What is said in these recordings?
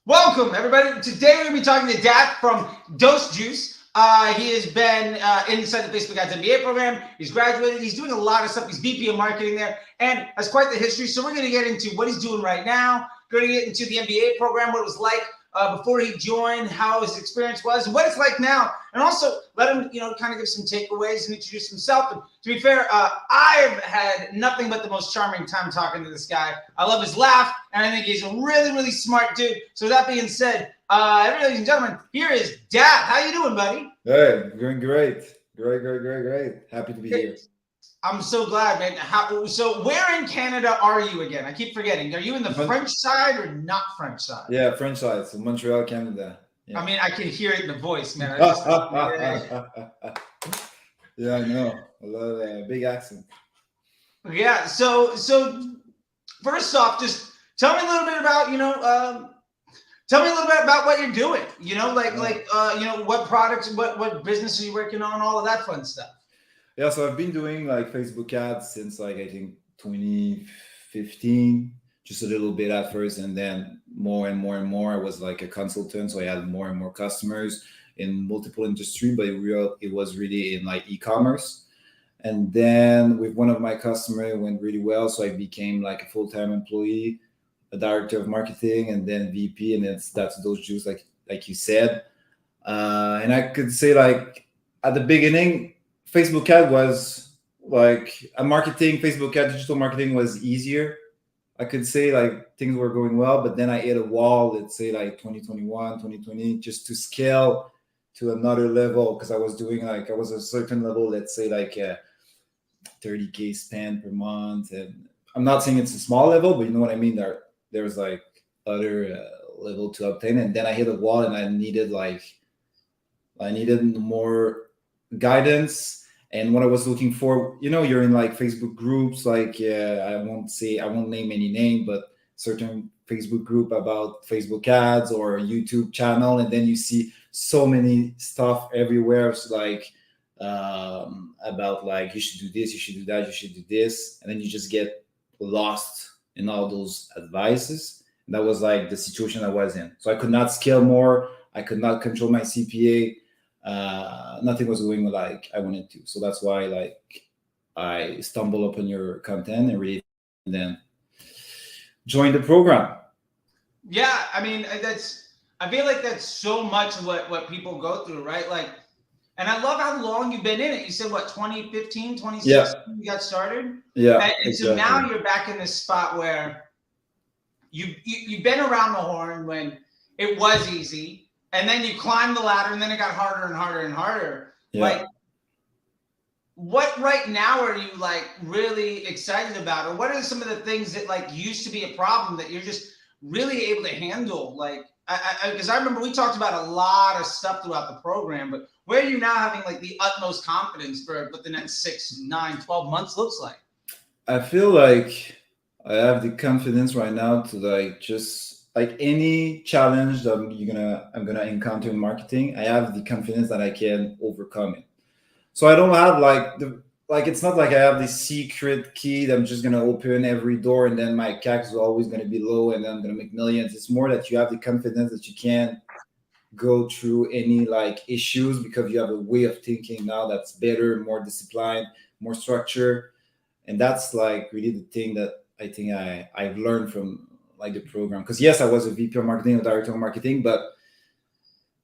Welcome, everybody. Today we're going to be talking to Daath from Dose Juice. He has been inside the Facebook Ads MBA program. He's graduated. He's doing a lot of stuff. He's VP of marketing there and has quite the history. So we're going to get into what he's doing right now. Going to get into the MBA program, what it was like before he joined, how his experience was, and what it's like now. And also let him, kind of give some takeaways and introduce himself. And to be fair, I've had nothing but the most charming time talking to this guy. I love his laugh, and I think he's a really, really smart dude. So with that being said, ladies and gentlemen, here is Daath. How you doing, buddy? Hey, doing great. Great. Happy to be here. I'm so glad, man. So where in Canada are you again? I keep forgetting. Are you in the French side or not French side? Yeah, French side, so Montreal, Canada. Yeah. I mean, I can hear it in the voice, man. Yeah, I know. A lot of big accent. Yeah. So first off, just tell me a little bit about tell me a little bit about what you're doing. What products, what business are you working on, all of that fun stuff. Yeah, so I've been doing like Facebook ads since I think 2015, just a little bit at first, and then more and more. I was like a consultant, so I had more and more customers in multiple industry, but it was really in like e-commerce. And then with one of my customers, it went really well, so I became like a full-time employee, a director of marketing, and then VP, and that's Dose Juice, like you said. And I could say like at the beginning, Facebook ad was like a marketing. Facebook ad, digital marketing was easier. I could say like things were going well, but then I hit a wall, let's say like 2021, 2020, just to scale to another level, because I was a certain level, let's say like 30K spend per month. And I'm not saying it's a small level, but you know what I mean? There's like other level to obtain. And then I hit a wall and I needed more guidance. And what I was looking for, you're in like Facebook groups, like I won't name any name, but certain Facebook group about Facebook ads or YouTube channel, and then you see so many stuff everywhere. It's like about like you should do this, you should do that, you should do this, and then you just get lost in all those advices. And that was like the situation I was in. So I could not scale more. I could not control my CPA. Nothing was going like I wanted to. So that's why like I stumbled upon your content and really then joined the program. Yeah, I mean I feel like that's so much what people go through, right? Like, and I love how long you've been in it. You said what, 2015, 2016 Yeah. you got started? Yeah. And Exactly. so now you're back in this spot where you've been around the horn when it was easy, and then you climbed the ladder, and then it got harder and harder and harder. Yeah. Like, what right now are you like really excited about, or what are some of the things that like used to be a problem that you're just really able to handle? Like, because I remember we talked about a lot of stuff throughout the program, but where are you now having like the utmost confidence for what the next 6, 9, 12 months looks like? I feel like I have the confidence right now to like just like any challenge that I'm gonna encounter in marketing. I have the confidence that I can overcome it. So I don't have like it's not like I have this secret key that I'm just gonna open every door and then my CAC is always gonna be low and then I'm gonna make millions. It's more that you have the confidence that you can go through any like issues because you have a way of thinking now that's better, more disciplined, more structure. And that's like really the thing that I think I've learned from like the program. Because yes, I was a VP of marketing, a director of marketing, but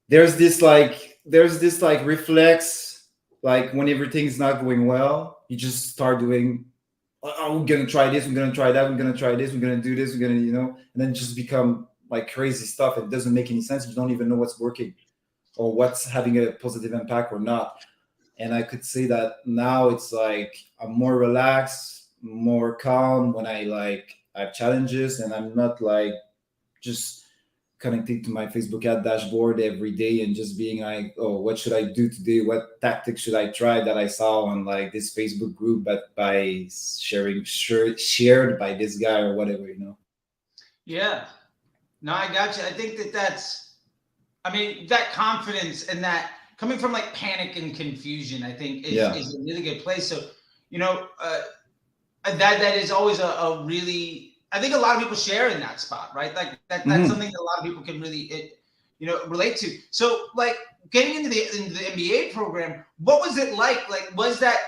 there's this like reflex, like when everything's not going well, you just start doing, oh, we're gonna try this, we're gonna try that, we're gonna try this, we're gonna do this, we're gonna, and then just become like crazy stuff. It doesn't make any sense. You don't even know what's working or what's having a positive impact or not. And I could say that now it's like I'm more relaxed, more calm when I have challenges, and I'm not like just connecting to my Facebook ad dashboard every day and just being like, oh, what should I do today? What tactics should I try that I saw on like this Facebook group, but by shared by this guy or whatever, Yeah, no, I got you. I think that confidence and that coming from like panic and confusion, I think is a really good place. So, that is always a really I think a lot of people share in that spot, right? Like that's Mhm. something that a lot of people can really, relate to. So like getting into the MBA program, what was it like? Like was that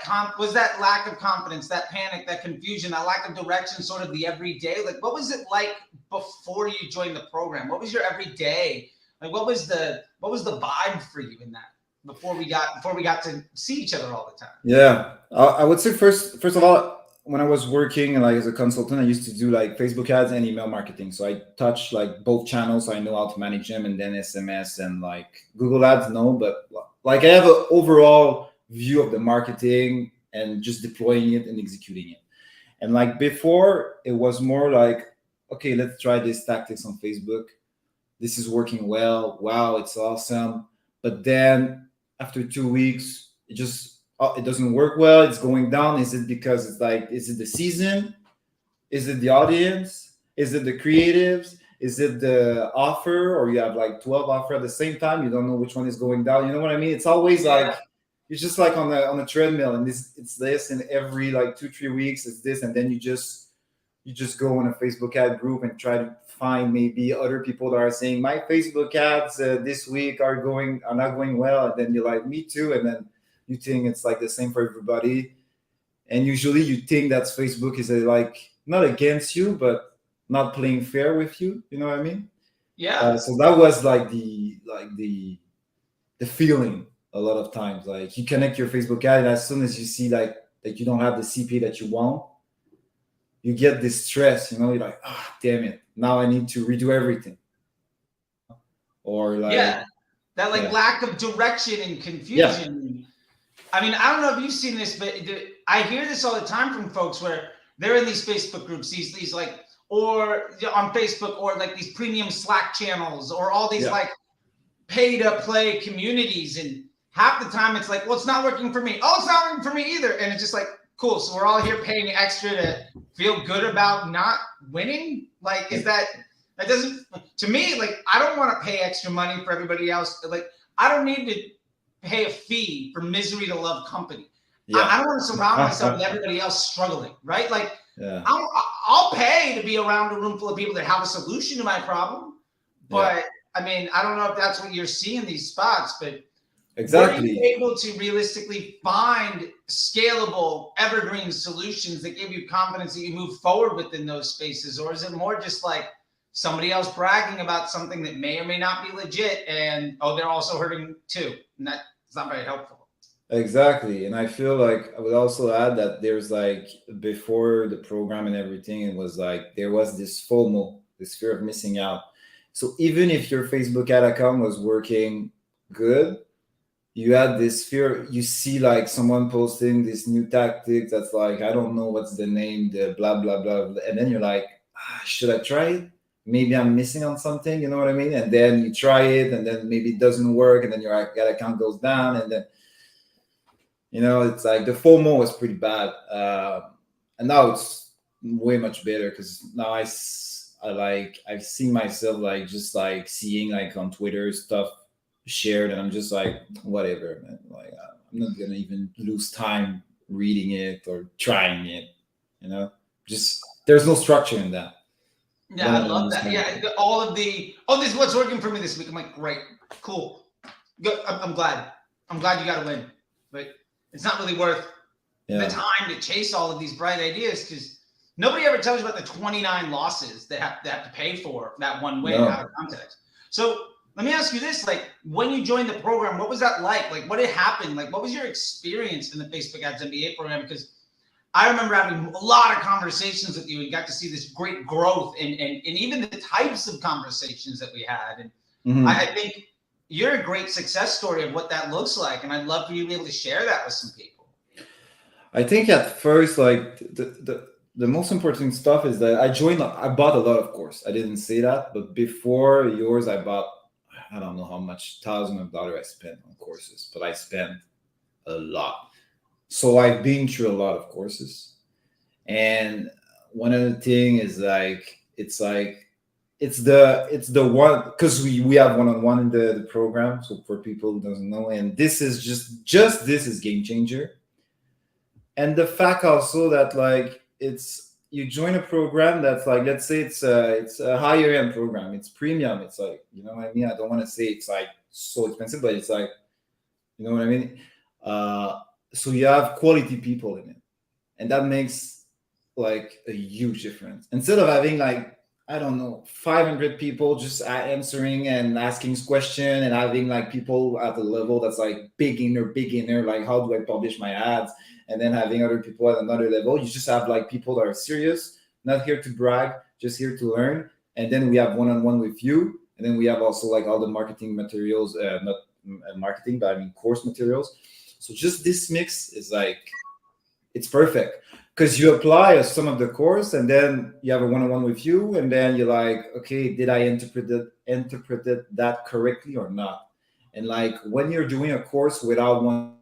lack of confidence, that panic, that confusion, that lack of direction, sort of the everyday? Like what was it like before you joined the program? What was your everyday? Like what was the vibe for you in that before we got to see each other all the time? Yeah, I would say first of all, when I was working like as a consultant, I used to do like Facebook ads and email marketing. So I touch like both channels. So I know how to manage them, and then SMS and like Google Ads. No, but like I have an overall view of the marketing and just deploying it and executing it. And like before, it was more like, okay, let's try this tactics on Facebook. This is working well. Wow, it's awesome. But then after 2 weeks, it doesn't work well. It's going down. Is it because it's like, is it the season? Is it the audience? Is it the creatives? Is it the offer? Or you have like 12 offer at the same time? You don't know which one is going down. You know what I mean? It's always Yeah, like it's just like on a treadmill, and it's this, and every like 2 3 weeks it's this, and then you just go in a Facebook ad group and try to find maybe other people that are saying my Facebook ads this week are not going well, and then you're like me too, and then you think it's like the same for everybody, and usually you think that Facebook is like not against you, but not playing fair with you. You know what I mean? yeah, So that was like the feeling a lot of times. Like you connect your Facebook ad, and as soon as you see like that you don't have the CPA that you want, you get this stress, you're like, ah, damn it, now I need to redo everything. Or like, yeah. That like yeah, lack of direction and yeah, confusion. I mean, I don't know if you've seen this, but I hear this all the time from folks where they're in these Facebook groups, these like, or on Facebook, or like these premium Slack channels, or all these yeah, like pay to play communities, and half the time it's like, well, it's not working for me. Oh, it's not working for me either, and it's just like, cool. So we're all here paying extra to feel good about not winning. Like, is that doesn't to me like I don't want to pay extra money for everybody else. Like, I don't need to pay a fee for misery to love company. I yeah. don't want to surround myself with everybody else struggling, right? Like, Yeah, I'll pay to be around a room full of people that have a solution to my problem. yeah, But I mean, I don't know if that's what you're seeing in these spots, but were you exactly. able to realistically find scalable, evergreen solutions that give you confidence that you move forward within those spaces? Or is it more just like somebody else bragging about something that may or may not be legit, and oh, they're also hurting too? And that's not very helpful. Exactly. And I feel like I would also add that there's like before the program and everything, it was like there was this FOMO, this fear of missing out. So even if your Facebook ad account was working good, you had this fear. You see like someone posting this new tactic that's like, I don't know what's the name, the blah blah blah, and then you're like, should I try it? Maybe I'm missing on something, you know what I mean? And then you try it, and then maybe it doesn't work, and then your ad account goes down, and then it's like the FOMO was pretty bad, and now it's way much better because now I've seen myself like just like seeing like on Twitter stuff shared, and I'm just like, whatever, man. Like I'm not gonna even lose time reading it or trying it. Just there's no structure in that. I Yeah, don't I even love that. understand. Yeah, all of the this is what's working for me this week. I'm like, great, cool, good. I'm glad. I'm glad you got to win, but it's not really worth the Yeah, time to chase all of these bright ideas because nobody ever tells you about the 29 losses they have to pay for that one win out of no. context. So let me ask you this: like, when you joined the program, what was that like? Like, what had happened? Like, what was your experience in the Facebook Ads MBA program? Because I remember having a lot of conversations with you and got to see this great growth and even the types of conversations that we had. And I Mhm. think you're a great success story of what that looks like. And I'd love for you to be able to share that with some people. I think at first, like the most important stuff is that I bought a lot of course. I didn't say that, but before yours, I bought, I don't know how much thousand of dollars I spent on courses, but I spent a lot. So I've been through a lot of courses, and one of the thing is like it's the one because we have one-on-one in the program. So for people who doesn't know, and this is just this is game changer, and the fact also that like you join a program that's like, let's say it's a higher end program, it's premium, it's like, you know what I mean, I don't want to say it's like so expensive, but it's like, you know what I mean. So you have quality people in it, and that makes like a huge difference. Instead of having like, I don't know, 500 people just answering and asking question, and having like people at the level that's like beginner, like how do I publish my ads, and then having other people at another level. You just have like people that are serious, not here to brag, just here to learn. And then we have one-on-one with you, and then we have also like all the marketing materials, not marketing, but I mean course materials. So just this mix is like, it's perfect, because you apply some of the course, and then you have a one-on-one with you, and then you're like, okay, did I interpret it that correctly or not? And like when you're doing a course without one,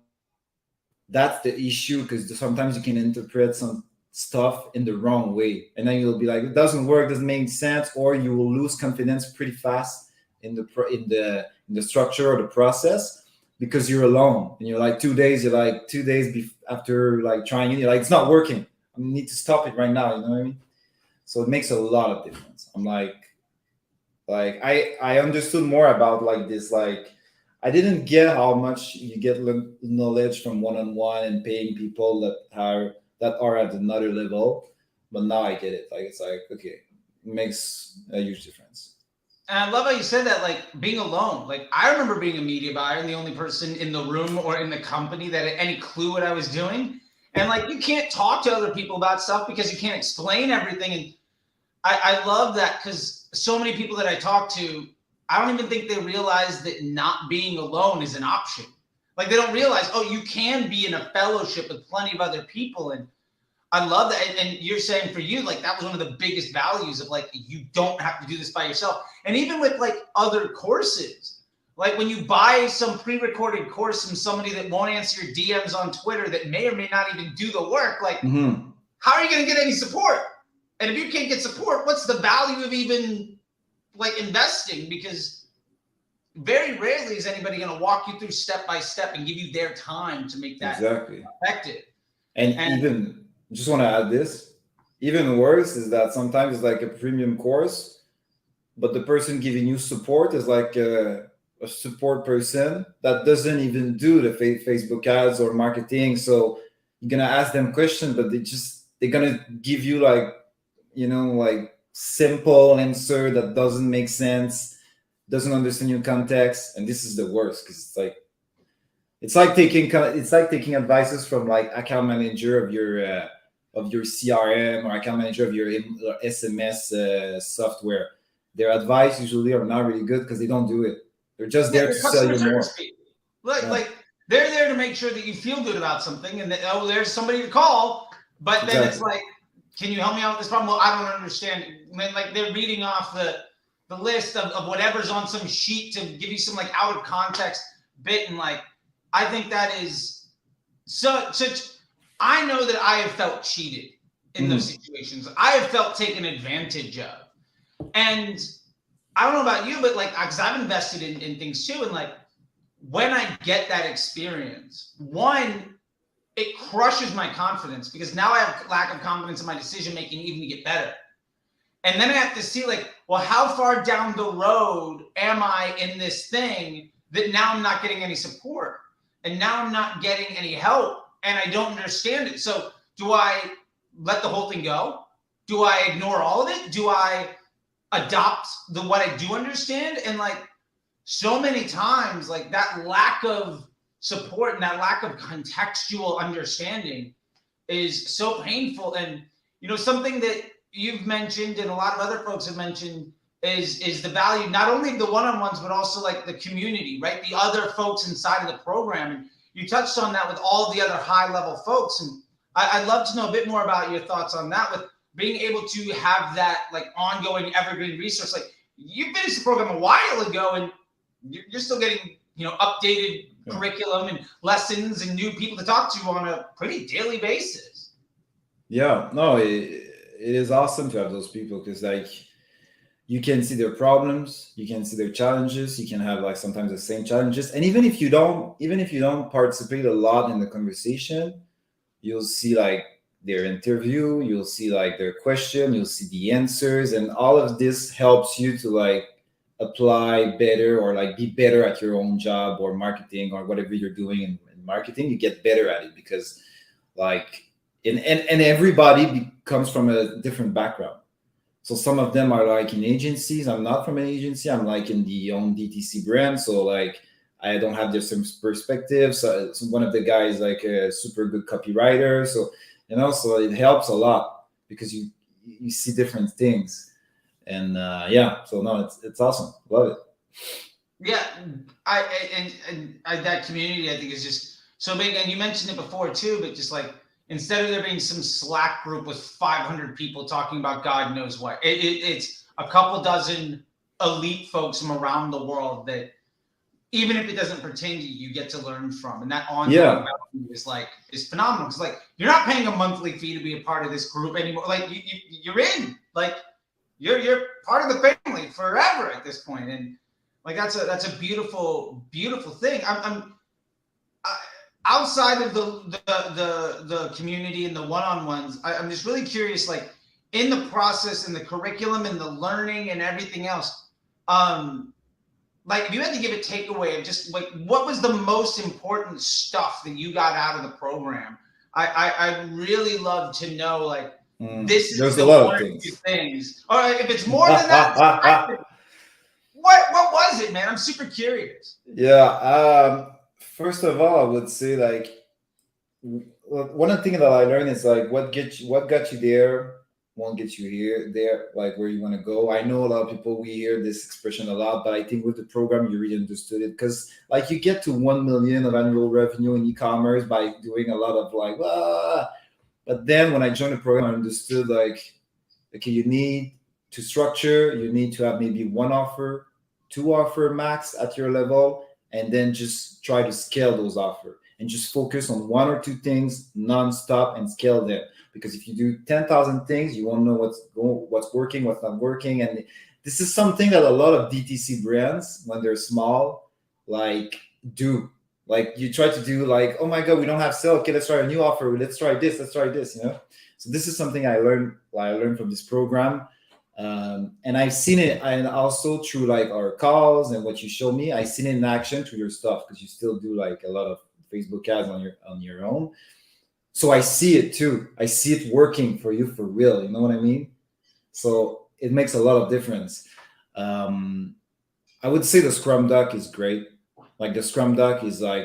that's the issue, because sometimes you can interpret some stuff in the wrong way, and then you'll be like, it doesn't work, doesn't make sense, or you will lose confidence pretty fast in the structure or the process, because you're alone, and you're like 2 days, after like trying it, you're like, it's not working, I need to stop it right now, you know what I mean? So it makes a lot of difference. I'm like I understood more about like this, like I didn't get how much you get knowledge from one-on-one and paying people that are at another level, but now I get it. Like it's like, okay, it makes a huge difference. And I love how you said that, like being alone. Like I remember being a media buyer and the only person in the room or in the company that had any clue what I was doing. And like you can't talk to other people about stuff because you can't explain everything. And I love that, because so many people that I talk to, I don't even think they realize that not being alone is an option. Like they don't realize, oh, you can be in a fellowship with plenty of other people. And I love that. And you're saying for you, like that was one of the biggest values of like, you don't have to do this by yourself. And even with like other courses, like when you buy some pre-recorded course from somebody that won't answer your DMs on Twitter, that may or may not even do the work, like how are you going to get any support? And if you can't get support, what's the value of even like investing? Because very rarely is anybody going to walk you through step by step and give you their time to make that exactly effective. And even just want to add this, even worse is that sometimes it's like a premium course, but the person giving you support is like a support person that doesn't even do the Facebook ads or marketing. So you're gonna ask them questions, but they're gonna give you like, you know, like simple answer that doesn't make sense, doesn't understand your context, and this is the worst, because it's like taking advices from like account manager of your CRM or account manager of your SMS software. Their advice usually are not really good because they don't do it. They're just there to sell you more. Like they're there to make sure that you feel good about something, and that, oh, there's somebody to call. But then it's like, can you help me out with this problem? Well, I don't understand. Like they're reading off the list of whatever's on some sheet to give you some like out of context bit, and like I think that is such. I know that I have felt cheated in those situations. I have felt taken advantage of. And I don't know about you, but like, because I've invested in things too. And like, when I get that experience, one, it crushes my confidence, because now I have lack of confidence in my decision making even to get better. And then I have to see like, well, how far down the road am I in this thing that now I'm not getting any support, and now I'm not getting any help, and I don't understand it. So do I let the whole thing go? Do I ignore all of it? Do I adopt what I do understand? And like so many times, like that lack of support and that lack of contextual understanding is so painful. And you know, something that you've mentioned and a lot of other folks have mentioned is the value, not only the one-on-ones, but also like the community, right? The other folks inside of the program. And you touched on that with all the other high-level folks. And I'd love to know a bit more about your thoughts on that, with being able to have that like ongoing evergreen resource. Like you finished the program a while ago, and you're still getting, you know, updated curriculum and lessons and new people to talk to on a pretty daily basis. Yeah, no, it is awesome to have those people, because like you can see their problems, you can see their challenges, you can have like sometimes the same challenges, and even if you don't participate a lot in the conversation, you'll see like their interview, you'll see like their question, you'll see the answers, and all of this helps you to like apply better or like be better at your own job or marketing or whatever you're doing in marketing. You get better at it because like and everybody comes from a different background. So some of them are like in agencies. I'm not from an agency. I'm like in the own DTC brand. So like I don't have the same perspective. So one of the guys like a super good copywriter. So so it helps a lot because you see different things. And yeah, so no, it's awesome. Love it. Yeah, that community I think is just so big, and you mentioned it before too, but just like instead of there being some Slack group with 500 people talking about God knows what, it's a couple dozen elite folks from around the world that even if it doesn't pertain to you, you get to learn from, and that ongoing value is phenomenal. It's like you're not paying a monthly fee to be a part of this group anymore. Like you're in, like you're part of the family forever at this point, and like that's a beautiful thing. I'm outside of the community and the one-on-ones. I'm just really curious, like in the process and the curriculum and the learning and everything else. Like if you had to give a takeaway of just like what was the most important stuff that you got out of the program, I really love to know like this is there's the a lot one of or two things. things. Or if it's more than that, what was it, man? I'm super curious. Yeah. First of all, I would say like one of the things that I learned is like what got you there won't get you there, like where you want to go. I know a lot of people, we hear this expression a lot, but I think with the program you really understood it because like you get to 1 million of annual revenue in e-commerce by doing a lot of like but then when I joined the program I understood like okay, you need to structure, you need to have maybe one offer, two offer max at your level, and then just try to scale those offers and just focus on one or two things nonstop and scale them. Because if you do 10,000 things, you won't know what's working, what's not working. And this is something that a lot of DTC brands, when they're small, like do. Like you try to do like, oh my God, we don't have sale. Okay, let's try a new offer. Let's try this. So this is something I learned from this program. And I've seen it, and also through like our calls and what you show me, I've seen it in action through your stuff because you still do like a lot of Facebook ads on your own. So I see it too. I see it working for you for real. You know what I mean? So it makes a lot of difference. I would say the Scrum Doc is great. Like the Scrum Doc is a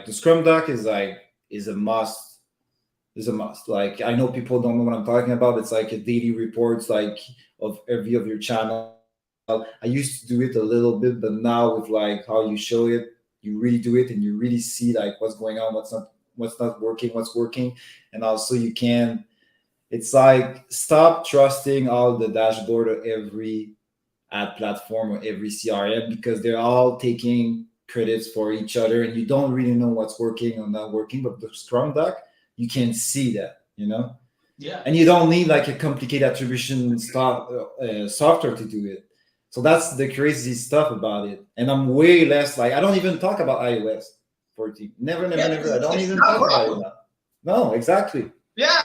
must. Is a must. Like I know people don't know what I'm talking about. It's like a daily reports like of every of your channel. I used to do it a little bit, but now with like how you show it, you really do it and you really see like what's going on, what's not working, what's working. And also you can, it's like stop trusting all the dashboard of every ad platform or every CRM because they're all taking credits for each other and you don't really know what's working or not working. But the Scrum Doc, you can see that, Yeah. And you don't need like a complicated attribution software to do it. So that's the crazy stuff about it. And I'm way less like, I don't even talk about iOS 14. Never. I don't even talk about it now. No, exactly. Yeah.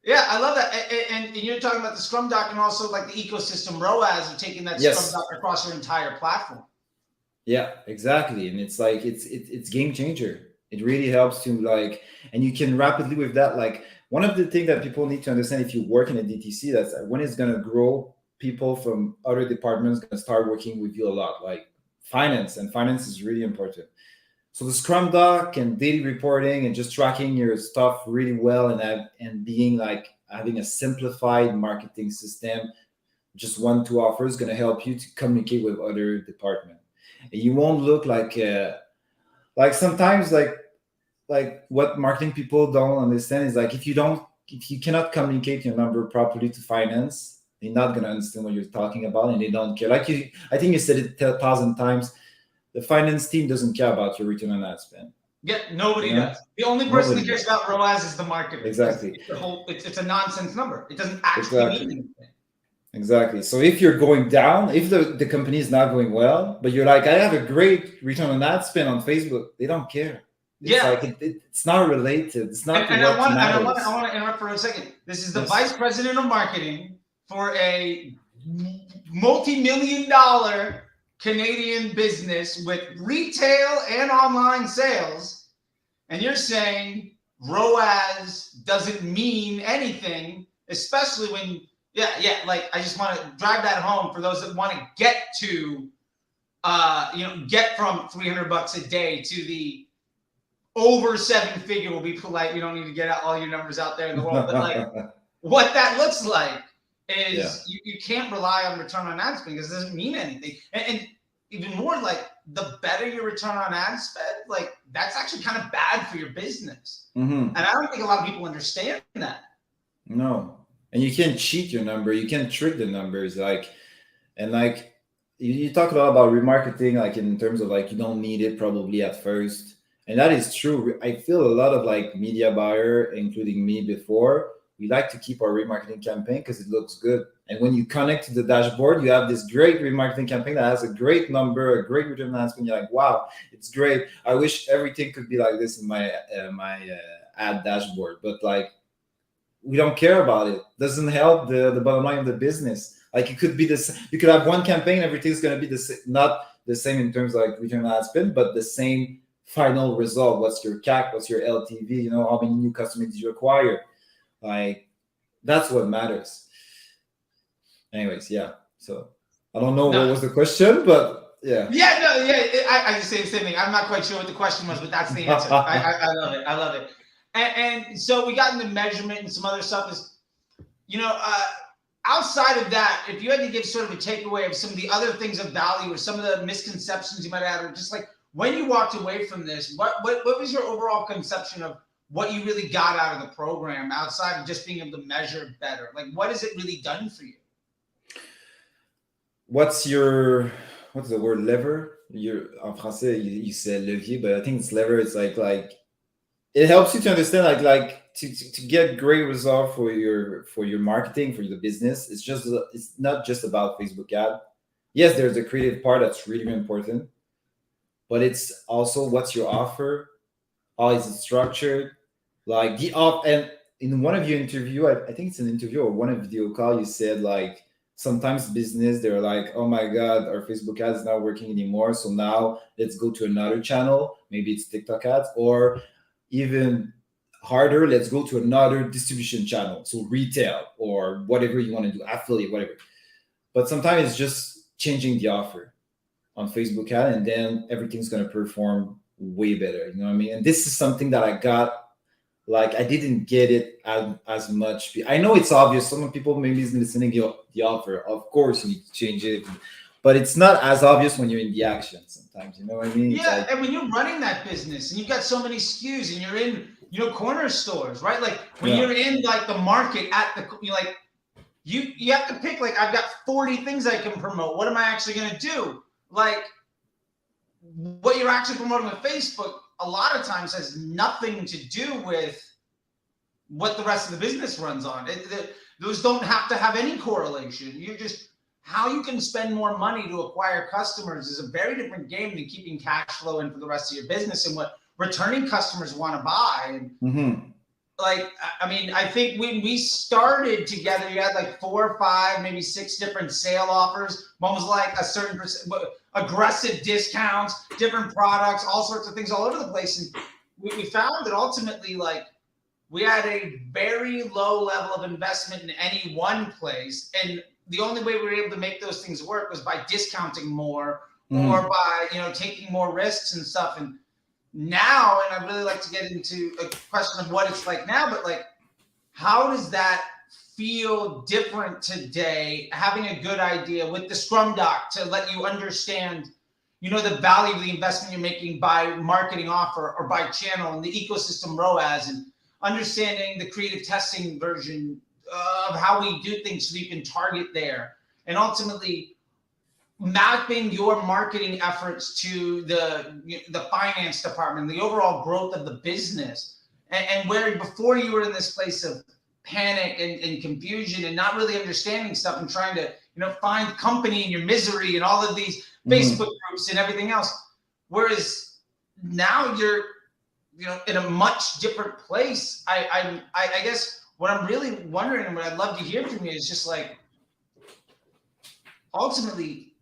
Yeah, I love that. And you're talking about the Scrum Doc and also like the ecosystem ROAS of taking that Scrum Doc across your entire platform. Yeah, exactly. And it's like, it's game changer. It really helps to like, and you can rapidly with that. Like one of the things that people need to understand if you work in a DTC, that's when it's going to grow, people from other departments going to start working with you a lot, like finance, and finance is really important. So the Scrum Doc and daily reporting and just tracking your stuff really well and being like having a simplified marketing system, just 1-2 offers, going to help you to communicate with other departments. And you won't look like sometimes like what marketing people don't understand is like if you cannot communicate your number properly to finance, they're not going to understand what you're talking about and they don't care. I think you said it 1,000 times. The finance team doesn't care about your return on ad spend. Yeah, nobody does. The only person that cares about ROAS is the marketer. Exactly. It's a nonsense number. It doesn't actually mean anything. Exactly. So if you're going down, if the company is not going well, but you're like, I have a great return on ad spend on Facebook, they don't care. It's Yeah. like it's not related. It's not And what matters. I want to interrupt for a second. This is the Yes. vice president of marketing for a multi-million-dollar Canadian business with retail and online sales, and you're saying ROAS doesn't mean anything, especially when, like, I just want to drive that home for those that want to get to, get from $300 a day to the over 7-figure. We'll be polite. You don't need to get all your numbers out there in the world, but like what that looks like is you can't rely on return on ad spend because it doesn't mean anything. And even more, like, the better your return on ad spend, like, that's actually kind of bad for your business. And I don't think a lot of people understand that. No, and you can't cheat your number. You can't trick the numbers. You talk a lot about remarketing, like in terms of like you don't need it probably at first. And that is true. I feel a lot of like media buyer, including me before, we like to keep our remarketing campaign because it looks good. And when you connect to the dashboard, you have this great remarketing campaign that has a great number, a great return on ad spend. You're like, wow, it's great. I wish everything could be like this in my ad dashboard. But like, we don't care about it. Doesn't help the bottom line of the business. Like it could be this. You could have one campaign, everything's going to be not the same in terms of like return on ad spend, but the same final result. What's your CAC? What's your LTV? How many new customers did you acquire? Like that's what matters. Anyways, yeah. So I don't know what was the question, but yeah. I just say the same thing. I'm not quite sure what the question was, but that's the answer. I love it. I love it. And so we got into measurement and some other stuff. Is outside of that, if you had to give sort of a takeaway of some of the other things of value or some of the misconceptions you might have, or just like when you walked away from this, what was your overall conception of what you really got out of the program outside of just being able to measure better? Like, what has it really done for you? What's the word lever? En français, you said levier, but I think it's lever. It's like it helps you to understand like to get great result for your marketing, for the business. It's not just about Facebook ad. Yes, there's a creative part that's really important, but it's also what's your offer, how is it structured, like and in one of your interview, I think it's an interview or one of video call, you said like sometimes business they're like, oh my god, our Facebook ads is not working anymore, so now let's go to another channel, maybe it's TikTok ads, or even harder, let's go to another distribution channel, so retail or whatever you want to do, affiliate, whatever. But sometimes it's just changing the offer on Facebook ad, and then everything's going to perform way better. You know what I mean? And this is something that I got, like I didn't get it as much. I know it's obvious. Some people maybe is listening to the offer. Of course, you need to change it, but it's not as obvious when you're in the action sometimes. You know what I mean? Yeah, and when you're running that business and you've got so many SKUs and you're in, corner stores, right? Like when you're in like the market you have to pick, like, I've got 40 things I can promote. What am I actually going to do? Like what you're actually promoting on Facebook a lot of times has nothing to do with what the rest of the business runs on. Those don't have to have any correlation. You're just, how you can spend more money to acquire customers is a very different game than keeping cash flow in for the rest of your business and what returning customers want to buy. Like, I mean, I think when we started together, you had like 4 or 5, maybe 6 different sale offers. One was like a certain aggressive discounts, different products, all sorts of things all over the place. And we found that ultimately, like, we had a very low level of investment in any one place. And the only way we were able to make those things work was by discounting more or by, taking more risks and stuff. And now, and I'd really like to get into a question of what it's like now, but like, how does that feel different today, having a good idea with the Scrum Doc to let you understand, the value of the investment you're making by marketing offer or by channel and the ecosystem ROAS, and understanding the creative testing version of how we do things so you can target there, and ultimately mapping your marketing efforts to the finance department, the overall growth of the business, and where before you were in this place of panic and confusion and not really understanding stuff and trying to find company in your misery and all of these Facebook groups and everything else, whereas now you're in a much different place. I guess what I'm really wondering and what I'd love to hear from you is just like, ultimately,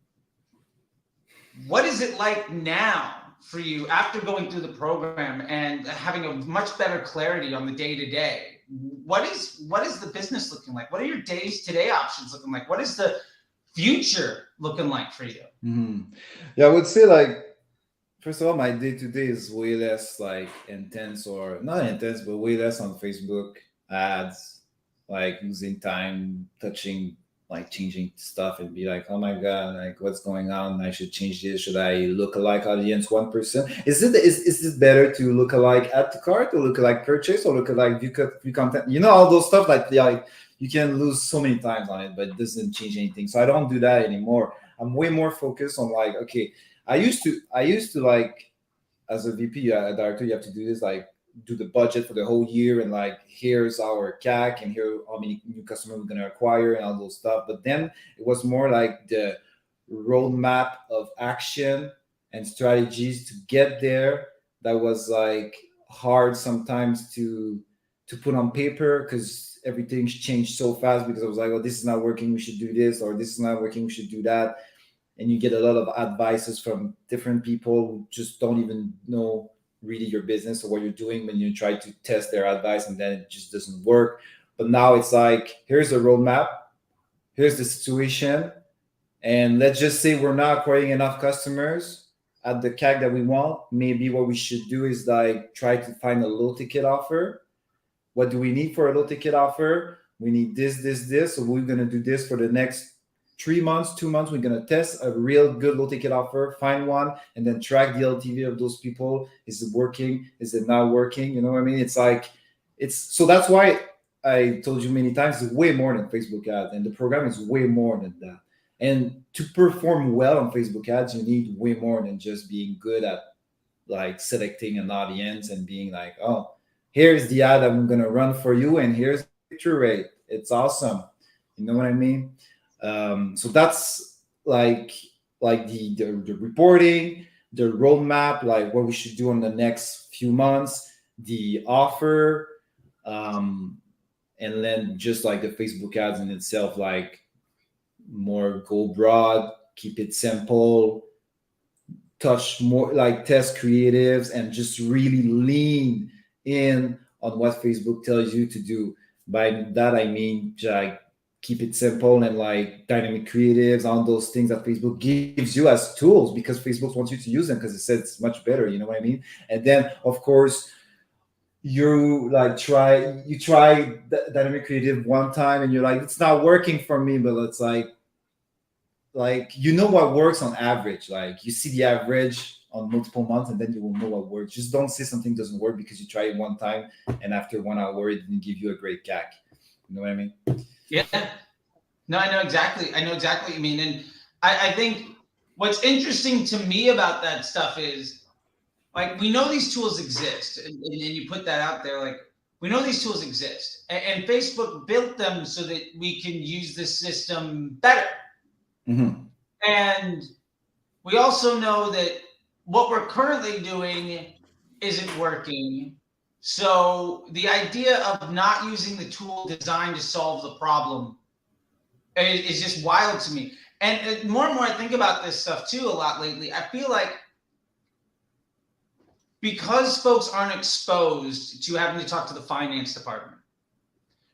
what is it like now for you after going through the program and having a much better clarity on the day to day? What is the business looking like? What are your days today options looking like? What is the future looking like for you? Mm-hmm. Yeah, I would say like first of all, my day to day is way less like intense or not intense, but way less on Facebook ads, like losing time touching like changing stuff and be like, oh my god, like what's going on? I should change this. Should I look alike audience 1%? Is it better to look alike add to cart or look alike purchase or look alike view content? You know all those stuff like you can lose so many times on it, but it doesn't change anything. So I don't do that anymore. I'm way more focused on like, okay, I used to like as a VP, a director, you have to do this like do the budget for the whole year and like here's our CAC and here how many new customers we're gonna acquire and all those stuff. But then it was more like the roadmap of action and strategies to get there. That was like hard sometimes to put on paper because everything's changed so fast because I was like, oh, this is not working, we should do this, or this is not working, we should do that. And you get a lot of advices from different people who just don't even know really your business or what you're doing when you try to test their advice and then it just doesn't work. But now it's like, here's a roadmap, here's the situation, and let's just say we're not acquiring enough customers at the CAC that we want. Maybe what we should do is like try to find a low ticket offer. What do we need for a low ticket offer? We need this. So we're gonna do this for the next 3 months, 2 months. We're gonna test a real good low ticket offer, find one, and then track the LTV of those people. Is it working? Is it not working? You know what I mean? It's like so that's why I told you many times it's way more than Facebook ads, and the program is way more than that. And to perform well on Facebook ads, you need way more than just being good at like selecting an audience and being like, oh, here's the ad I'm gonna run for you, and here's the click-through rate. It's awesome. You know what I mean? So that's like the reporting, the roadmap, like what we should do in the next few months, the offer, and then just like the Facebook ads in itself, like more go broad, keep it simple, touch more like test creatives, and just really lean in on what Facebook tells you to do. By that I mean like keep it simple and like dynamic creatives on those things that Facebook gives you as tools because Facebook wants you to use them because it says it's much better. You know what I mean? And then of course you like try dynamic creative one time and you're like, it's not working for me, but it's like you know what works on average. Like you see the average on multiple months and then you will know what works. Just don't say something doesn't work because you try it one time and after 1 hour it didn't give you a great CAC. You know what I mean? Yeah. No, I know exactly what you mean. And I think what's interesting to me about that stuff is like we know these tools exist and you put that out there, like we know these tools exist and Facebook built them so that we can use this system better. Mm-hmm. And we also know that what we're currently doing isn't working. So the idea of not using the tool designed to solve the problem is just wild to me. And more and more I think about this stuff too a lot lately. I feel like because folks aren't exposed to having to talk to the finance department,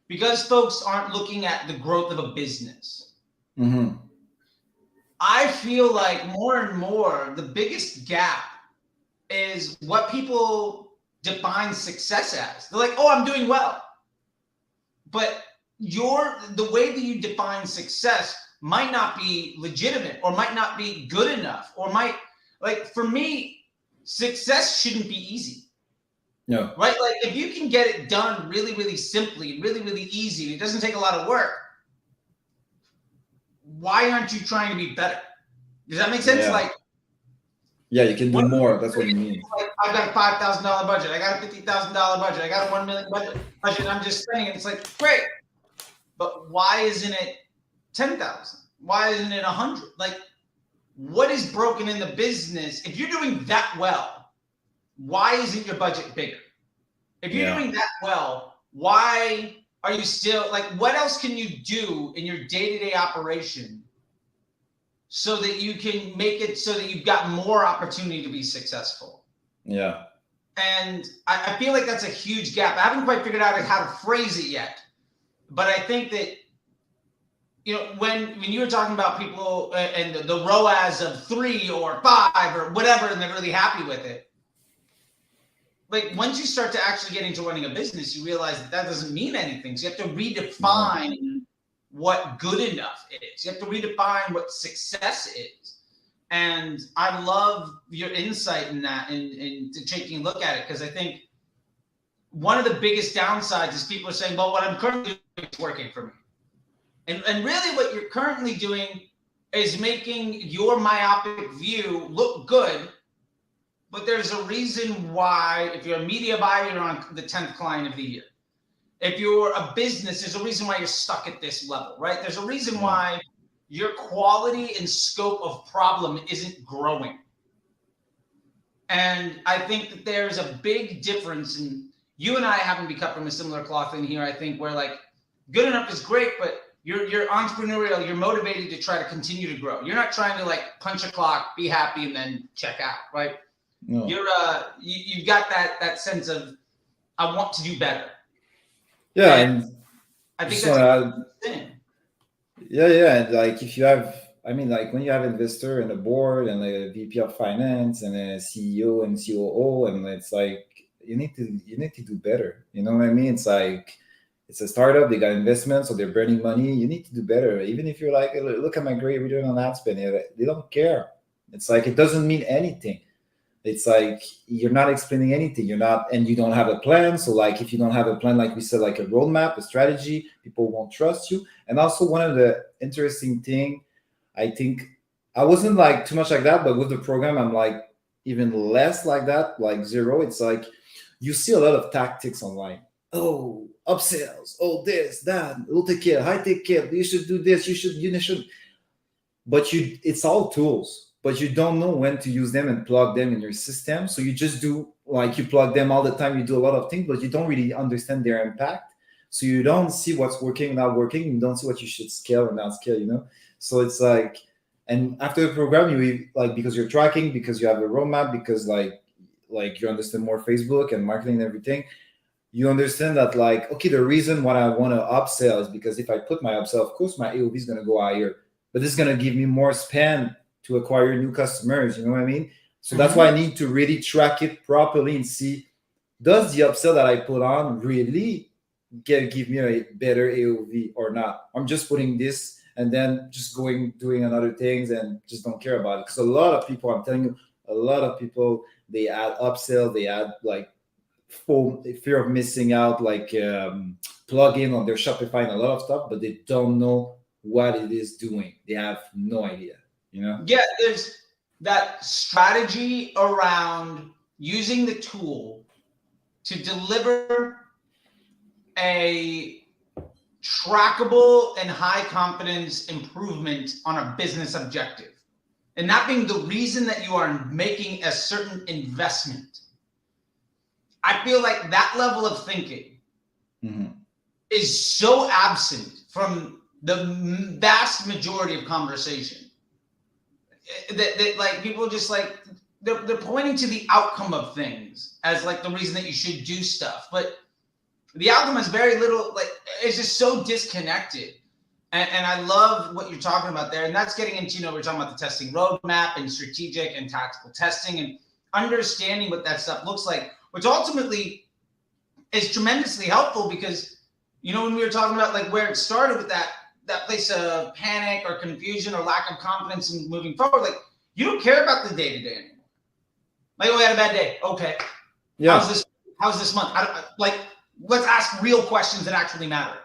because folks aren't looking at the growth of a business, Mm-hmm. I feel like more and more the biggest gap is what people define success as. They're like, oh, I'm doing well. But the way that you define success might not be legitimate or might not be good enough or might, like for me, success shouldn't be easy. No. Right? Like if you can get it done really, really simply, really, really easy, it doesn't take a lot of work. Why aren't you trying to be better? Does that make sense? Yeah. Like, yeah, you can do more. That's what you mean. Like, I've got a $5,000 budget. I got a $50,000 budget. I got a $1 million budget. I'm just spending it. It's like, great. But why isn't it 10,000? Why isn't it 100? Like, what is broken in the business? If you're doing that well, why isn't your budget bigger? If you're Yeah. doing that well, why are you still like, what else can you do in your day-to-day operation so that you can make it so that you've got more opportunity to be successful? Yeah. And I feel like that's a huge gap. I haven't quite figured out how to phrase it yet, but I think that, when you were talking about people and the ROAS of 3 or 5 or whatever, and they're really happy with it. Like once you start to actually get into running a business, you realize that doesn't mean anything. So you have to redefine what good enough is. You have to redefine what success is. And I love your insight in that and taking a look at it, because I think one of the biggest downsides is people are saying, well, what I'm currently doing is working for me. And really what you're currently doing is making your myopic view look good. But there's a reason why, if you're a media buyer, you're on the 10th client of the year. If you're a business, there's a reason why you're stuck at this level, right? There's a reason why your quality and scope of problem isn't growing. And I think that there's a big difference. And you and I happen to be cut from a similar cloth in here, I think, where like good enough is great, but you're entrepreneurial, you're motivated to try to continue to grow. You're not trying to like punch a clock, be happy, and then check out, right? No. You've got that sense of, I want to do better. Yeah, and I think that's a thing. Yeah, and like if you have, I mean, like when you have investor and a board and a VP of finance and a CEO and COO, and it's like you need to do better. You know what I mean? It's like it's a startup, they got investment, so they're burning money. You need to do better. Even if you're like, look at my great return on ad spend, they don't care. It's like it doesn't mean anything. It's like you're not explaining anything. And you don't have a plan. So like if you don't have a plan, like we said, like a roadmap, a strategy, people won't trust you. And also one of the interesting thing, I think I wasn't like too much like that, but with the program, I'm like even less like that, like zero. It's like you see a lot of tactics online. Oh, upsells, oh this, that, low ticket, high ticket, you should do this, you should. But it's all tools, but you don't know when to use them and plug them in your system. So you just do like you plug them all the time, you do a lot of things, but you don't really understand their impact. So you don't see what's working, not working, you don't see what you should scale or not scale, So it's like, and after the program, you like, because you're tracking, because you have a roadmap, because like you understand more Facebook and marketing and everything, you understand that like, okay, the reason why I want to upsell is because if I put my upsell, of course, my AOV is going to go higher, but this is going to give me more spend to acquire new customers. You know what I mean? So that's why I need to really track it properly and see, does the upsell that I put on really give me a better AOV or not? I'm just putting this and then just doing other things and just don't care about it. Because a lot of people, I'm telling you, they add upsell, they add like fear of missing out, like plug-in on their Shopify and a lot of stuff, but they don't know what it is doing. They have no idea, Yeah, there's that strategy around using the tool to deliver a trackable and high confidence improvement on a business objective. And that being the reason that you are making a certain investment. I feel like that level of thinking is so absent from the vast majority of conversation that like people just like they're pointing to the outcome of things as like the reason that you should do stuff, but the outcome is very little, like it's just so disconnected. And I love what you're talking about there, and that's getting into we're talking about the testing roadmap and strategic and tactical testing and understanding what that stuff looks like, which ultimately is tremendously helpful because, when we were talking about like where it started with that place of panic or confusion or lack of confidence in moving forward, like you don't care about the day-to-day anymore. Like, we had a bad day. Okay. Yeah. How's this month? Let's ask real questions that actually matter,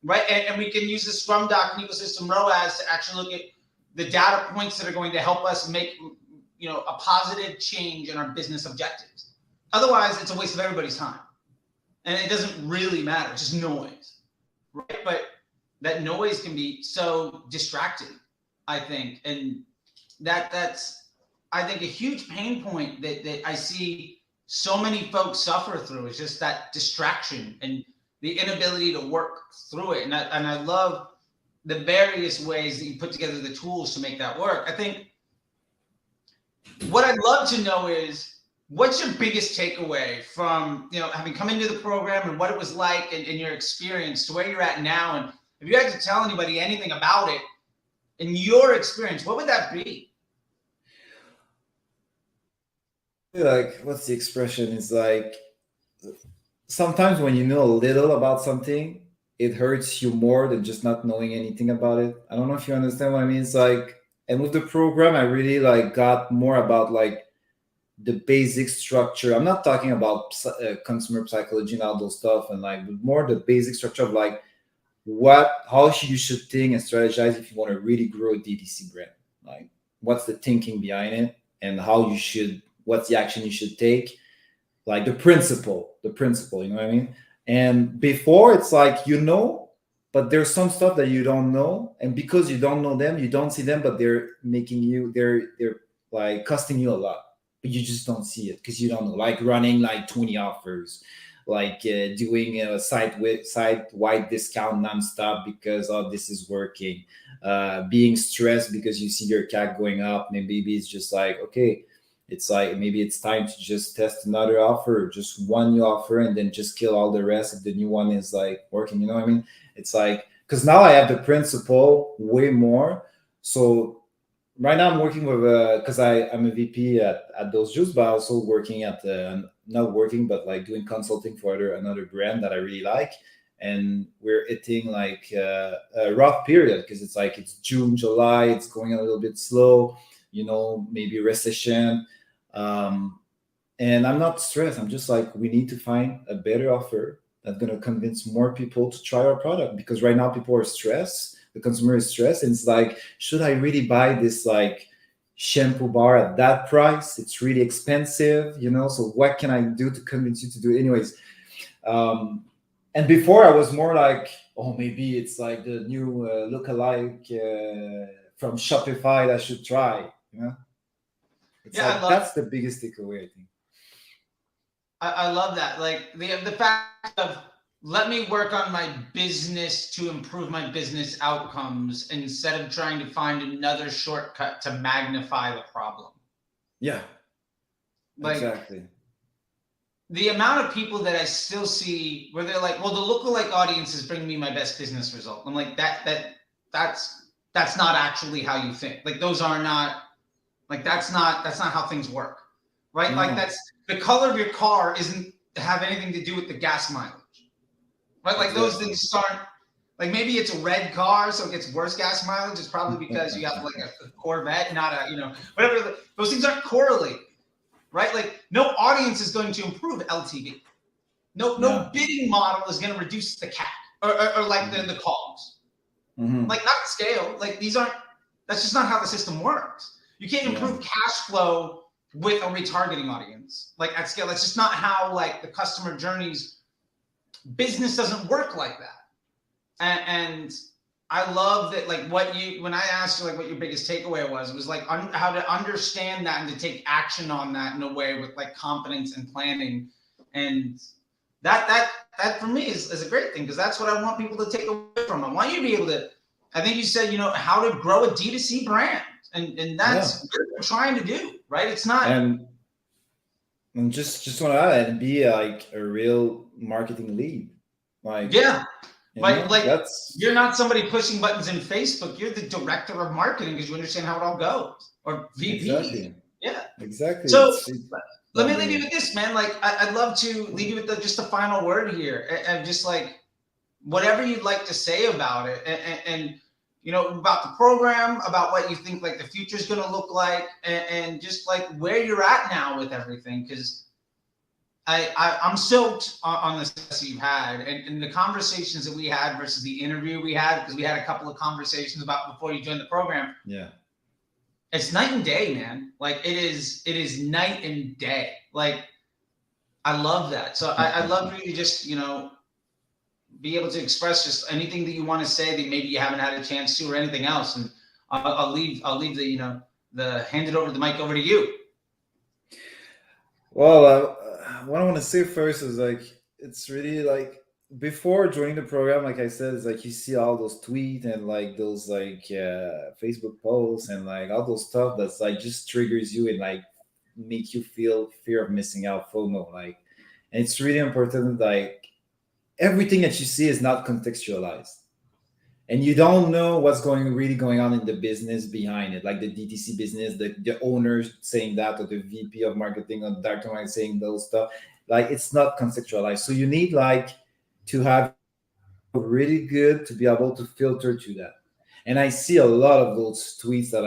right? And we can use the Scrum Doc and Ecosystem ROAS to actually look at the data points that are going to help us make, a positive change in our business objectives. Otherwise, it's a waste of everybody's time. And it doesn't really matter. It's just noise, right? But that noise can be so distracting, I think. And that's, I think, a huge pain point that I see so many folks suffer through is just that distraction and the inability to work through it. And I love the various ways that you put together the tools to make that work. I think what I'd love to know is, what's your biggest takeaway from, having come into the program and what it was like and your experience to where you're at now? And if you had to tell anybody anything about it in your experience, what would that be? Like, what's the expression? It's like, sometimes when you know a little about something, it hurts you more than just not knowing anything about it. I don't know if you understand what I mean. It's like, and with the program, I really like got more about like the basic structure. I'm not talking about consumer psychology and all those stuff, and like more the basic structure of like how you should think and strategize if you want to really grow a DTC brand. Like, what's the thinking behind it, and what's the action you should take, like the principle, you know what I mean? And before, it's like, but there's some stuff that you don't know, and because you don't know them, you don't see them, but they're like costing you a lot, but you just don't see it because you don't know. Like running like 20 offers, like doing a site-wide discount nonstop because this is working, being stressed because you see your CAC going up, and maybe it's just like, okay, it's like maybe it's time to just test another offer, just one new offer, and then just kill all the rest if the new one is like working. You know what I mean? It's like, because now I have the principle way more. So right now I'm working with because I'm a VP at Those Juice, but also working at not working, but like doing consulting for another brand that I really like. And we're hitting like a rough period because it's June, July, it's going a little bit slow, maybe recession. And I'm not stressed. I'm just like, we need to find a better offer that's going to convince more people to try our product, because right now people are stressed. The consumer is stressed, and it's like, should I really buy this like shampoo bar at that price? It's really expensive, so what can I do to convince you to do it anyways? And before I was more like, oh, maybe it's like the new lookalike from Shopify that I should try, It's like, that's the biggest takeaway, I think. I love that. Like the fact of, let me work on my business to improve my business outcomes instead of trying to find another shortcut to magnify the problem. Yeah, exactly. The amount of people that I still see where they're like, well, the lookalike audience is bringing me my best business result. I'm like, that's not actually how you think. Like, those are not, like, that's not how things work, right? No. Like, that's the color of your car isn't have anything to do with the gas mileage, right? Like, those things aren't, like, maybe it's a red car, so it gets worse gas mileage. It's probably because you have like a Corvette, not a, whatever. Those things aren't correlated, right? Like, no audience is going to improve LTV. No bidding model is going to reduce the CAC or like the COGS. Like, not scale. Like, that's just not how the system works. You can't improve cash flow with a retargeting audience, like, at scale. That's just not how, like, the customer journeys, business doesn't work like that. And I love that, like, when I asked you, like, what your biggest takeaway was, it was like how to understand that and to take action on that in a way with like confidence and planning. And that for me is a great thing, because that's what I want people to take away from. I want you to be able to, I think you said, how to grow a D2C brand. And that's what we're trying to do, right? It's not. And just want to add, and be like a real marketing lead. Like, you're not somebody pushing buttons in Facebook. You're the director of marketing because you understand how it all goes. Or VP. Exactly. Yeah. Exactly. So let me leave you with this, man. Like, I'd love to leave you with just a final word here, and just like whatever you'd like to say about it, and about the program, about what you think like the future is going to look like, and just like where you're at now with everything. Because I'm stoked on the success you've had, and the conversations that we had versus the interview we had, because we had a couple of conversations about before you joined the program. Yeah. It's night and day, man. Like, it is night and day. Like, I love that. So I love for you to just, be able to express just anything that you want to say that maybe you haven't had a chance to, or anything else. And I'll leave the hand it over the mic over to you. Well, what I want to say first is like it's really like before joining the program, like I said, it's like you see all those tweets and like those like Facebook posts and like all those stuff that's like just triggers you and like make you feel fear of missing out, FOMO. Like, and it's really important. Like everything that you see is not contextualized and you don't know what's going on in the business behind it, like the DTC business, the owner saying that, or the VP of marketing or the director of marketing saying those stuff. Like it's not contextualized. So you need like to have really good to be able to filter to that. And I see a lot of those tweets that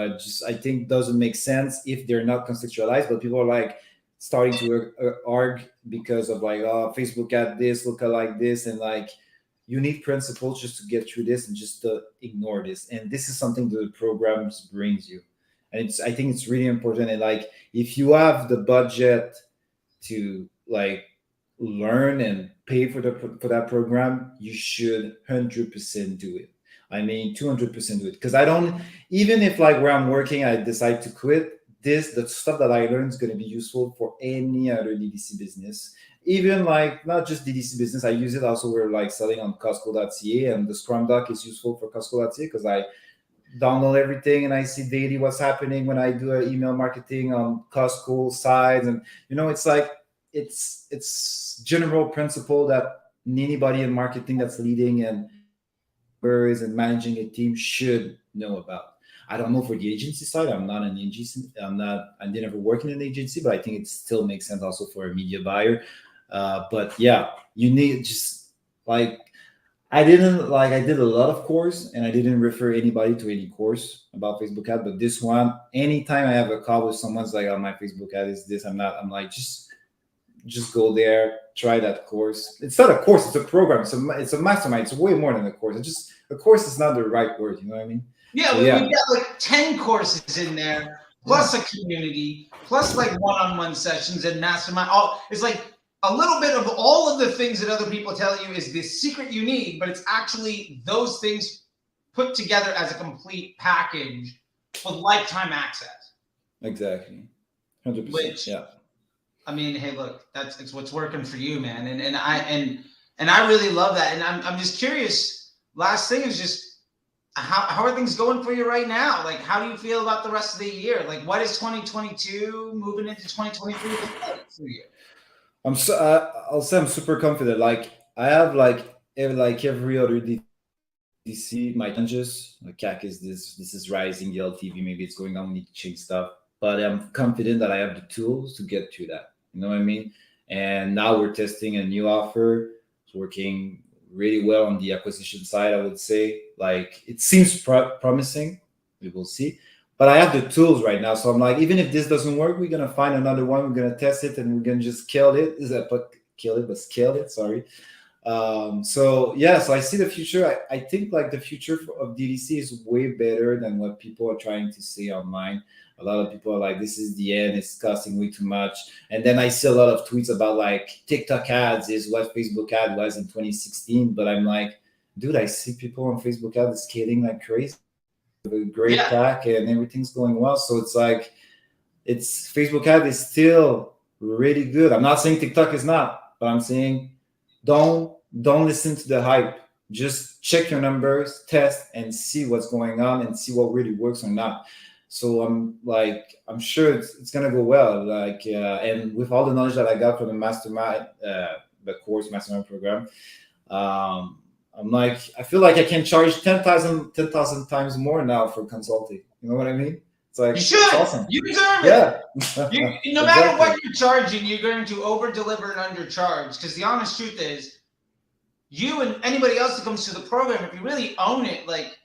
I think doesn't make sense if they're not contextualized, but people are like starting to argue because of like, oh, Facebook ad this, look like this, and like you need principles just to get through this and just to ignore this. And this is something that the programs brings you. And I think it's really important. And like if you have the budget to like learn and pay for that program, you should 100% do it. I mean 200% do it, because I don't, even if like where I'm working I decide to quit, the stuff that I learned is going to be useful for any other DDC business. Even like not just DDC business, I use it also. We're like selling on Costco.ca, and the Scrum Doc is useful for Costco.ca because I download everything and I see daily what's happening when I do email marketing on Costco sides. And it's like it's general principle that anybody in marketing that's leading and managing a team should know about. I don't know for the agency side. I'm not an agency. I didn't ever work in an agency, but I think it still makes sense also for a media buyer. But yeah, you need just like I did a lot of course, and I didn't refer anybody to any course about Facebook ad. But this one, anytime I have a call with someone's like, "Oh, my Facebook ad is this," I'm like, just go there, try that course. It's not a course; it's a program. It's a mastermind. It's way more than a course. A course is not the right word. You know what I mean? Yeah, So, we got like 10 courses in there, plus a community, plus like one-on-one sessions and mastermind. It's like a little bit of all of the things that other people tell you is the secret you need, but it's actually those things put together as a complete package with lifetime access. Exactly. 100%. Which, yeah. I mean, hey, look, it's what's working for you, man. And I really love that. And I'm just curious. Last thing is just how are things going for you right now? Like, how do you feel about the rest of the year? Like, what is 2022 moving into 2023 for you? I'll say I'm super confident. Like I have like every other DC, my challenges. Like CAC is this is rising, the LTV maybe it's going down. We need to change stuff, but I'm confident that I have the tools to get through that. You know what I mean? And now we're testing a new offer. It's working really well on the acquisition side. I would say like it seems promising. We will see. But I have the tools right now. So I'm like, even if this doesn't work, we're going to find another one. We're going to test it and we're going to just kill it. Scale it. Sorry. So I see the future. I think like the future of DDC is way better than what people are trying to say online. A lot of people are like, this is the end. It's costing way too much. And then I see a lot of tweets about like TikTok ads is what Facebook ad was in 2016. But I'm like, dude, I see people on Facebook ads scaling like crazy. A great pack and everything's going well. So it's like it's Facebook ad is still really good. I'm not saying TikTok is not, but I'm saying don't listen to the hype. Just check your numbers, test, and see what's going on and see what really works or not. So I'm sure it's gonna go well. Like and with all the knowledge that I got from the mastermind, the course mastermind program, I'm like, I feel like I can charge 10,000 times more now for consulting. You know what I mean? It's like, you should. It's awesome. You deserve it. No matter what you're charging, you're going to over deliver and undercharge. Because the honest truth is, you and anybody else that comes to the program, if you really own it, like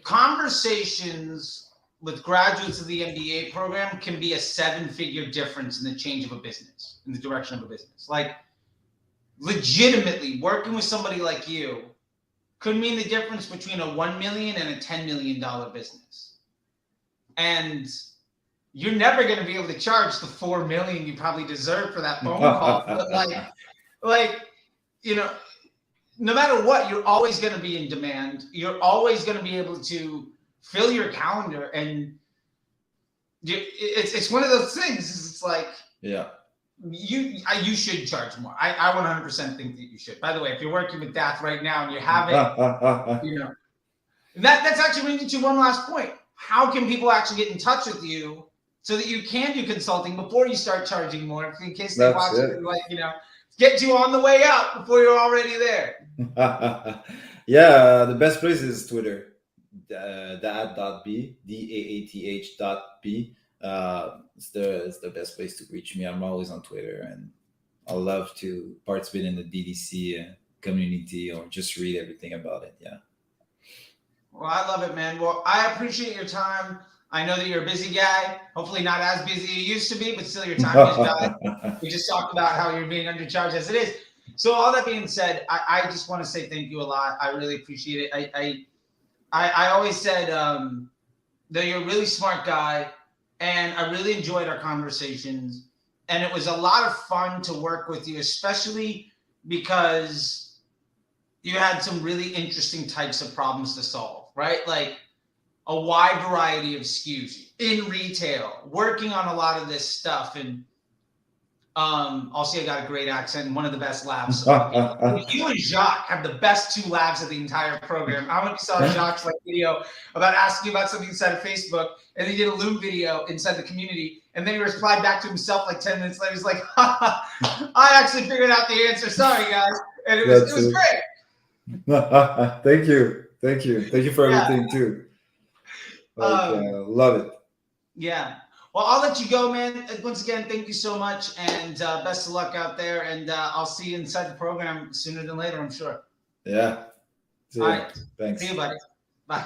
conversations with graduates of the MBA program can be a 7-figure difference in the change of a business, in the direction of a business. Like, legitimately working with somebody like you could mean the difference between a $1 million and a $10 million business. And you're never going to be able to charge the $4 million you probably deserve for that phone call. But no matter what, you're always going to be in demand. You're always going to be able to fill your calendar. And it's one of those things. It's like, you should charge more. I 100% think that you should. By the way, if you're working with Daath right now and you haven't, you know, that's actually brings me to one last point. How can people actually get in touch with you so that you can do consulting before you start charging more? In case they watch it, like, you know, get you on the way up before you're already there. Yeah, the best place is Twitter. Daath.b, DAATH.b. It's the best place to reach me. I'm always on Twitter, and I love to participate in the DDC community or just read everything about it. Yeah. Well, I love it, man. Well, I appreciate your time. I know that you're a busy guy. Hopefully not as busy as you used to be, but still your time is valuable. We just talked about how you're being undercharged as it is. So all that being said, I just want to say thank you a lot. I really appreciate it. I always said that you're a really smart guy, and I really enjoyed our conversations. And it was a lot of fun to work with you, especially because you had some really interesting types of problems to solve, right? Like a wide variety of SKUs in retail, working on a lot of this stuff. And also, you got a great accent and one of the best laughs. You and Jacques have the best two laughs of the entire program. I don't know if you saw Jacques' like video about asking you about something inside of Facebook, and he did a Loom video inside the community, and then he replied back to himself like 10 minutes later. He's like, I actually figured out the answer. Sorry, guys. And it was great. Thank you for everything too. Love it. Yeah, well, I'll let you go, man. Once again, thank you so much, and best of luck out there, and I'll see you inside the program sooner than later, I'm sure. Yeah. All right. Thanks. See you, buddy. Bye.